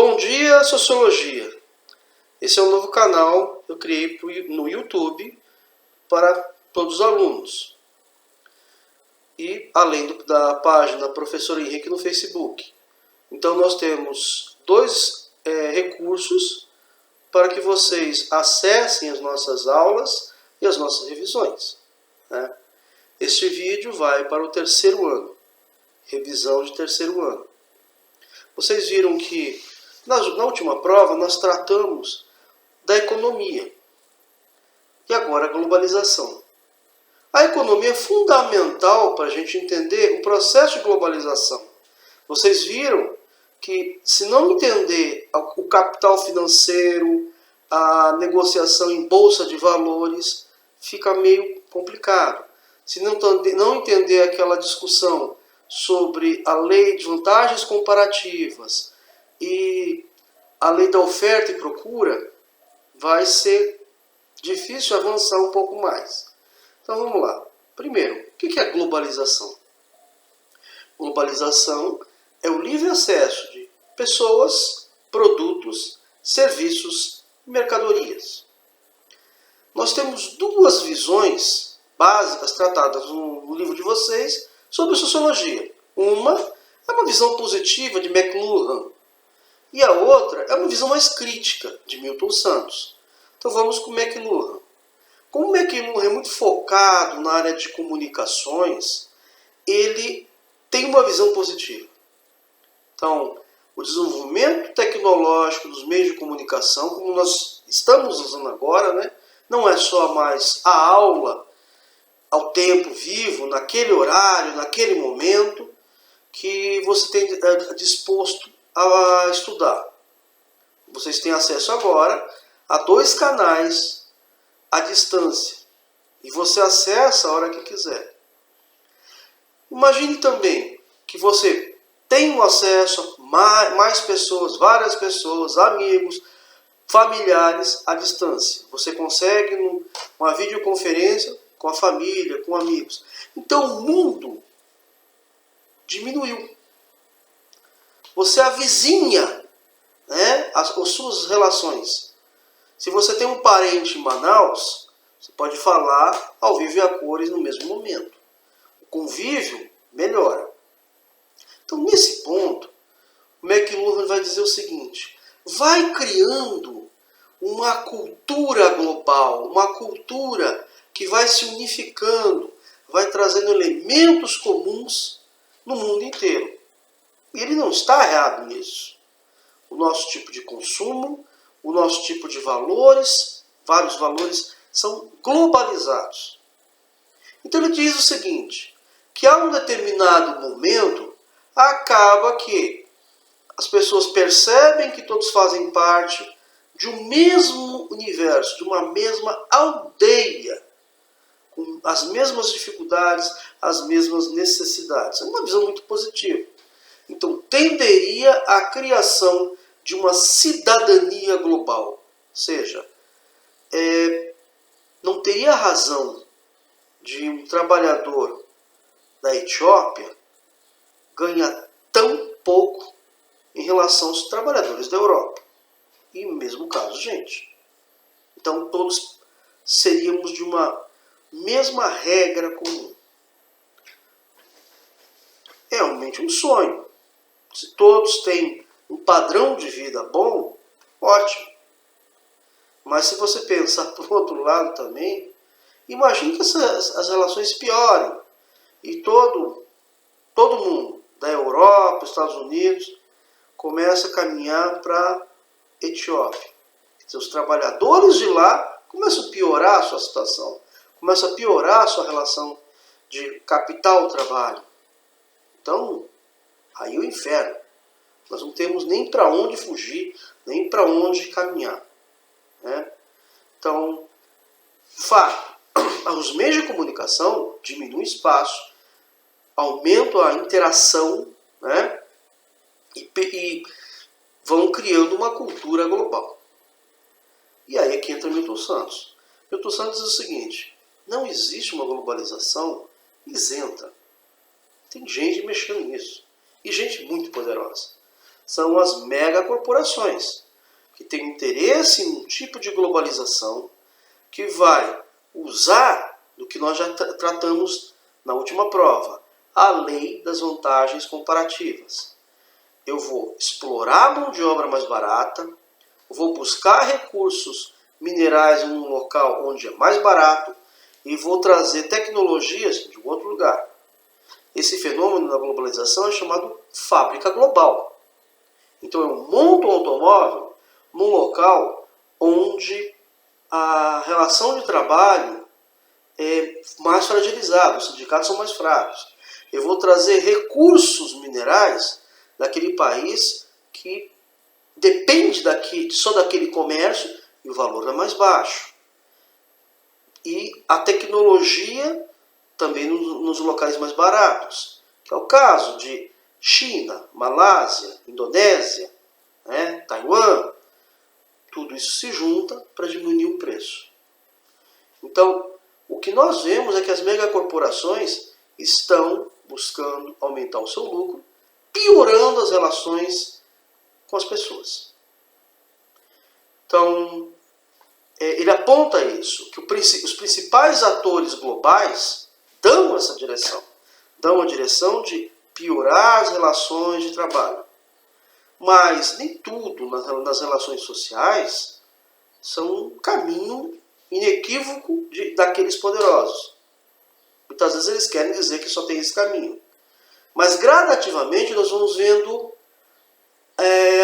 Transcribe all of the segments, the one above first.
Bom dia, Sociologia! Esse é um novo canal que eu criei no YouTube para todos os alunos. E além da página Professor Henrique no Facebook. Então nós temos dois recursos para que vocês acessem as nossas aulas e as nossas revisões. Este vídeo vai para o terceiro ano, revisão de terceiro ano. Vocês viram que na última prova nós tratamos da economia e agora a globalização. A economia é fundamental para a gente entender o processo de globalização. Vocês viram que se não entender o capital financeiro, a negociação em bolsa de valores, fica meio complicado. Se não entender aquela discussão sobre a lei de vantagens comparativas e a lei da oferta e procura, vai ser difícil avançar um pouco mais. Então vamos lá. Primeiro, o que é globalização? Globalização é o livre acesso de pessoas, produtos, serviços e mercadorias. Nós temos duas visões básicas tratadas no livro de vocês sobre sociologia. Uma é uma visão positiva de McLuhan e a outra é uma visão mais crítica de Milton Santos. Então vamos com McLuhan. Como o McLuhan é muito focado na área de comunicações, ele tem uma visão positiva. Então, o desenvolvimento tecnológico dos meios de comunicação, como nós estamos usando agora, não é só mais a aula ao tempo vivo, naquele horário, naquele momento, que você tem disposto a estudar. Vocês têm acesso agora a 2 canais à distância. E você acessa a hora que quiser. Imagine também que você tem um acesso a mais pessoas, várias pessoas, amigos, familiares à distância. Você consegue uma videoconferência com a família, com amigos. Então o mundo diminuiu. Você avizinha as suas relações. Se você tem um parente em Manaus, você pode falar ao vivo e a cores no mesmo momento. O convívio melhora. Então, nesse ponto, o McLuhan vai dizer o seguinte: vai criando uma cultura global, uma cultura que vai se unificando, vai trazendo elementos comuns no mundo inteiro. E ele não está errado nisso. O nosso tipo de consumo, o nosso tipo de valores, vários valores, são globalizados. Então ele diz o seguinte, que a um determinado momento, acaba que as pessoas percebem que todos fazem parte de um mesmo universo, de uma mesma aldeia, com as mesmas dificuldades, as mesmas necessidades. É uma visão muito positiva. Então, tenderia à criação de uma cidadania global. Ou seja, não teria razão de um trabalhador da Etiópia ganhar tão pouco em relação aos trabalhadores da Europa. E no mesmo caso, gente. Então, todos seríamos de uma mesma regra comum. É realmente um sonho. Se todos têm um padrão de vida bom, ótimo. Mas se você pensar por outro lado também, imagine que as relações piorem. E todo mundo da Europa, Estados Unidos, começa a caminhar para a Etiópia. Os trabalhadores de lá começam a piorar a sua situação, começam a piorar a sua relação de capital-trabalho. Então, aí é o inferno. Nós não temos nem para onde fugir, nem para onde caminhar. Então, fato, os meios de comunicação diminuem espaço, aumentam a interação, e vão criando uma cultura global. E aí é que entra Milton Santos. Milton Santos diz o seguinte: não existe uma globalização isenta. Tem gente mexendo nisso. E gente muito poderosa. são as megacorporações, que têm interesse em um tipo de globalização que vai usar do que nós já tratamos na última prova, a lei das vantagens comparativas. Eu vou explorar a mão de obra mais barata, vou buscar recursos minerais em um local onde é mais barato e vou trazer tecnologias de um outro lugar. Esse fenômeno da globalização é chamado fábrica global. Então eu monto um automóvel num local onde a relação de trabalho é mais fragilizada, os sindicatos são mais fracos. Eu vou trazer recursos minerais daquele país que depende só daquele comércio e o valor é mais baixo. E a tecnologia também nos locais mais baratos, que é o caso de China, Malásia, Indonésia, Taiwan. Tudo isso se junta para diminuir o preço. Então, o que nós vemos é que as megacorporações estão buscando aumentar o seu lucro, piorando as relações com as pessoas. Então, ele aponta isso, que os principais atores globais dão essa direção. Dão a direção de piorar as relações de trabalho. Mas nem tudo nas relações sociais são um caminho inequívoco daqueles poderosos. Muitas vezes eles querem dizer que só tem esse caminho. Mas gradativamente nós vamos vendo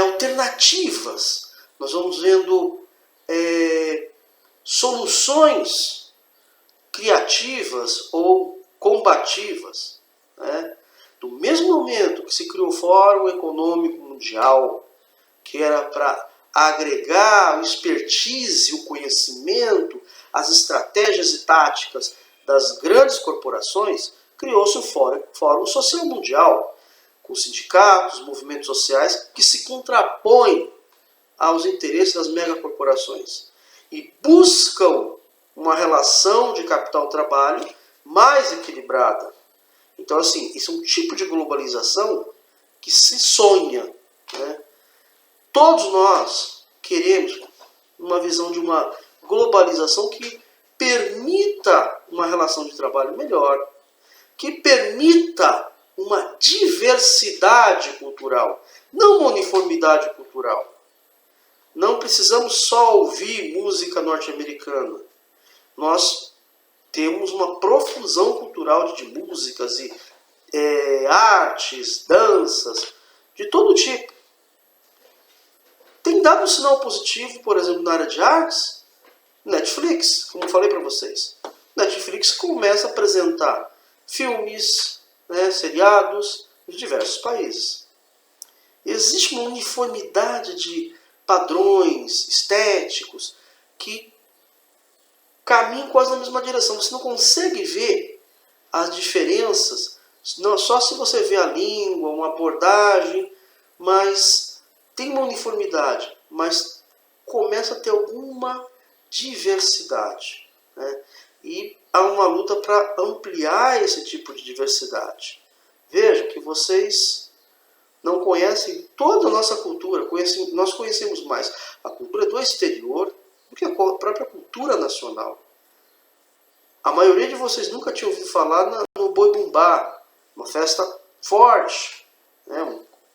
alternativas, nós vamos vendo soluções criativas ou combativas. Do mesmo momento que se criou o Fórum Econômico Mundial, que era para agregar o expertise, o conhecimento, as estratégias e táticas das grandes corporações, criou-se o Fórum Social Mundial, com sindicatos, movimentos sociais que se contrapõem aos interesses das megacorporações e buscam uma relação de capital-trabalho mais equilibrada. Então, assim, isso é um tipo de globalização que se sonha. Todos nós queremos uma visão de uma globalização que permita uma relação de trabalho melhor, que permita uma diversidade cultural, não uma uniformidade cultural. Não precisamos só ouvir música norte-americana. Nós temos uma profusão cultural de músicas e artes, danças, de todo tipo. Tem dado um sinal positivo, por exemplo, na área de artes, Netflix, como eu falei para vocês. Netflix começa a apresentar filmes, seriados de diversos países. Existe uma uniformidade de padrões estéticos que caminham quase na mesma direção. Você não consegue ver as diferenças, não, só se você vê a língua, uma abordagem, mas tem uma uniformidade, mas começa a ter alguma diversidade. E há uma luta para ampliar esse tipo de diversidade. Veja que vocês não conhecem toda a nossa cultura, nós conhecemos mais a cultura do exterior do que a própria cultura nacional. A maioria de vocês nunca tinha ouvido falar no Boi Bumbá, uma festa forte,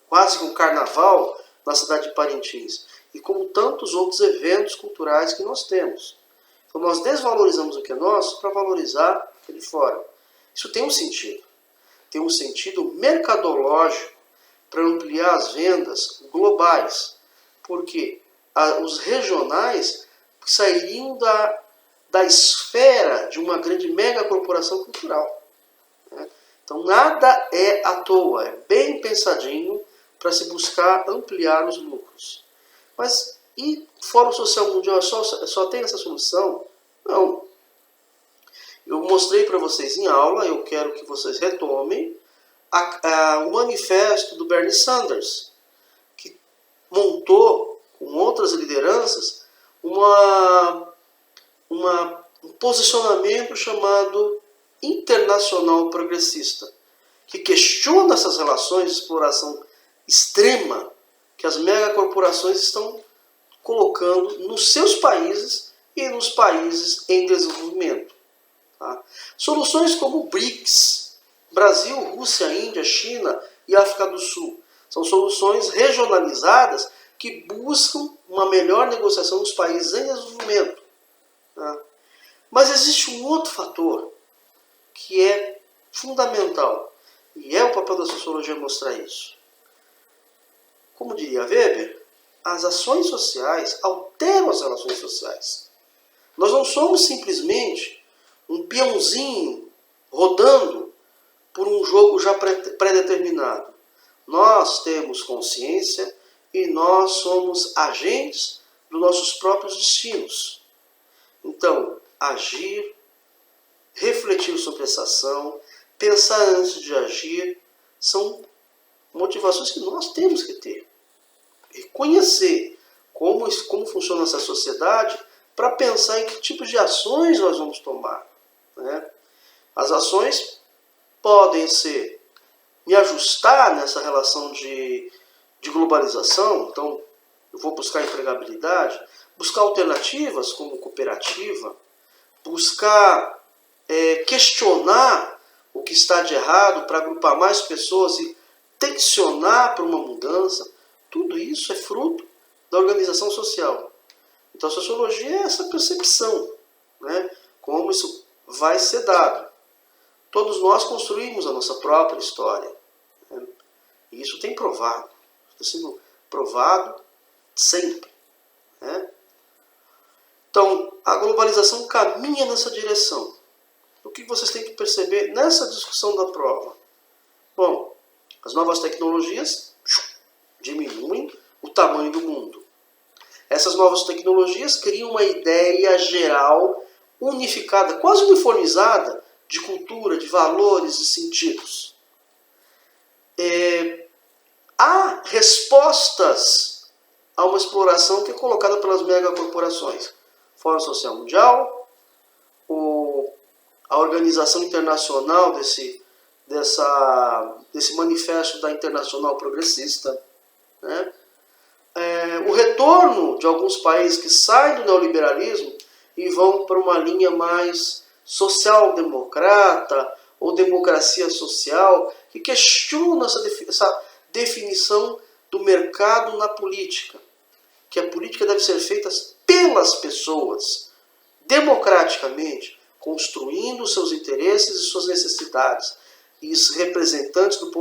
quase que um carnaval na cidade de Parintins, e como tantos outros eventos culturais que nós temos. Então nós desvalorizamos o que é nosso para valorizar o que é de fora. Isso tem um sentido. Tem um sentido mercadológico para ampliar as vendas globais. Porque os regionais sairiam da esfera de uma grande megacorporação cultural. Então nada é à toa, é bem pensadinho para se buscar ampliar os lucros. Mas e Fórum Social Mundial só tem essa solução? Não. Eu mostrei para vocês em aula, eu quero que vocês retomem o manifesto do Bernie Sanders, que montou com outras lideranças um posicionamento chamado internacional progressista, que questiona essas relações de exploração extrema que as megacorporações estão colocando nos seus países e nos países em desenvolvimento. Tá? Soluções como o BRICS, Brasil, Rússia, Índia, China e África do Sul, são soluções regionalizadas que buscam uma melhor negociação dos países em desenvolvimento. Tá? Mas existe um outro fator que é fundamental, e é o papel da sociologia mostrar isso. Como diria Weber, as ações sociais alteram as relações sociais. Nós não somos simplesmente um peãozinho rodando por um jogo já pré-determinado. Nós temos consciência e nós somos agentes dos nossos próprios destinos. Então, agir, refletir sobre essa ação, pensar antes de agir, são motivações que nós temos que ter. Reconhecer como funciona essa sociedade para pensar em que tipo de ações nós vamos tomar. Né? As ações podem ser me ajustar nessa relação de globalização, então eu vou buscar empregabilidade, buscar alternativas como cooperativa, buscar questionar o que está de errado para agrupar mais pessoas e tensionar para uma mudança. Tudo isso é fruto da organização social. Então a sociologia é essa percepção, né? Como isso vai ser dado. Todos nós construímos a nossa própria história. Né? E isso tem provado. Está sendo provado sempre. Né? Então, a globalização caminha nessa direção. O que vocês têm que perceber nessa discussão da prova? Bom, as novas tecnologias diminuem o tamanho do mundo. Essas novas tecnologias criam uma ideia geral, unificada, quase uniformizada, de cultura, de valores e sentidos. Há respostas a uma exploração que é colocada pelas megacorporações. Fórum Social Mundial, a Organização Internacional desse manifesto da Internacional Progressista, né? O retorno de alguns países que saem do neoliberalismo e vão para uma linha mais social-democrata ou democracia social, que questiona essa definição do mercado na política, que a política deve ser feita pelas pessoas, democraticamente, construindo seus interesses e suas necessidades, e os representantes do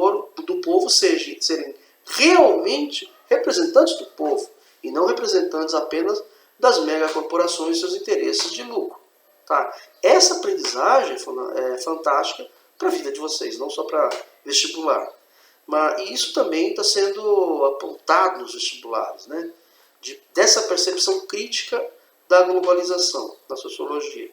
povo serem realmente representantes do povo, e não representantes apenas das megacorporações e seus interesses de lucro. Tá? Essa aprendizagem é fantástica para a vida de vocês, não só para vestibular. E isso também está sendo apontado nos vestibulares, né? Dessa percepção crítica da globalização, da sociologia.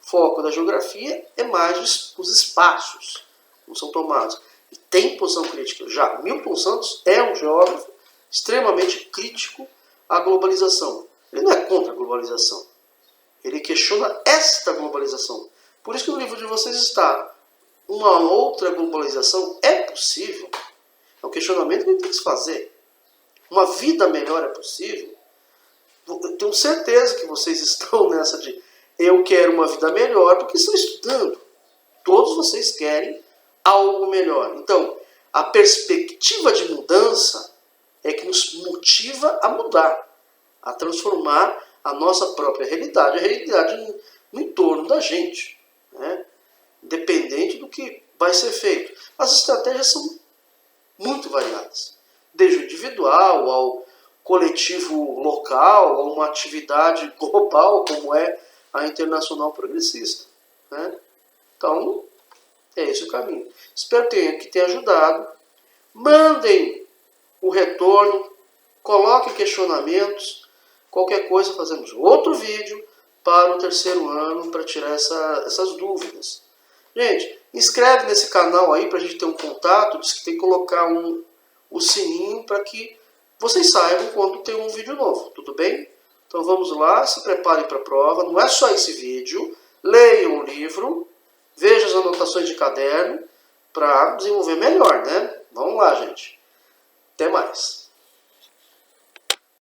Foco da geografia é mais os espaços que são tomados. E tem posição crítica. Já Milton Santos é um geógrafo extremamente crítico à globalização. Ele não é contra a globalização. Ele questiona esta globalização. Por isso que no livro de vocês está: uma outra globalização é possível? É um questionamento que a gente tem que se fazer. Uma vida melhor é possível? Eu tenho certeza que vocês estão nessa de eu quero uma vida melhor, porque estão estudando. Todos vocês querem algo melhor. Então, a perspectiva de mudança é que nos motiva a mudar, a transformar a nossa própria realidade, a realidade no entorno da gente, né? Independente do que vai ser feito. As estratégias são muito variadas, desde o individual ao coletivo local, a uma atividade global, como é a Internacional Progressista, né? Então, é esse o caminho. Espero que tenha ajudado. Mandem o retorno, coloquem questionamentos. Qualquer coisa, fazemos outro vídeo para o terceiro ano para tirar essas dúvidas. Gente, inscreve nesse canal aí para a gente ter um contato. Diz que tem que colocar o sininho para que vocês saibam quando tem um vídeo novo. Tudo bem? Então vamos lá, se preparem para a prova. Não é só esse vídeo. Leiam o livro, vejam as anotações de caderno para desenvolver melhor, né? Vamos lá, gente. Até mais.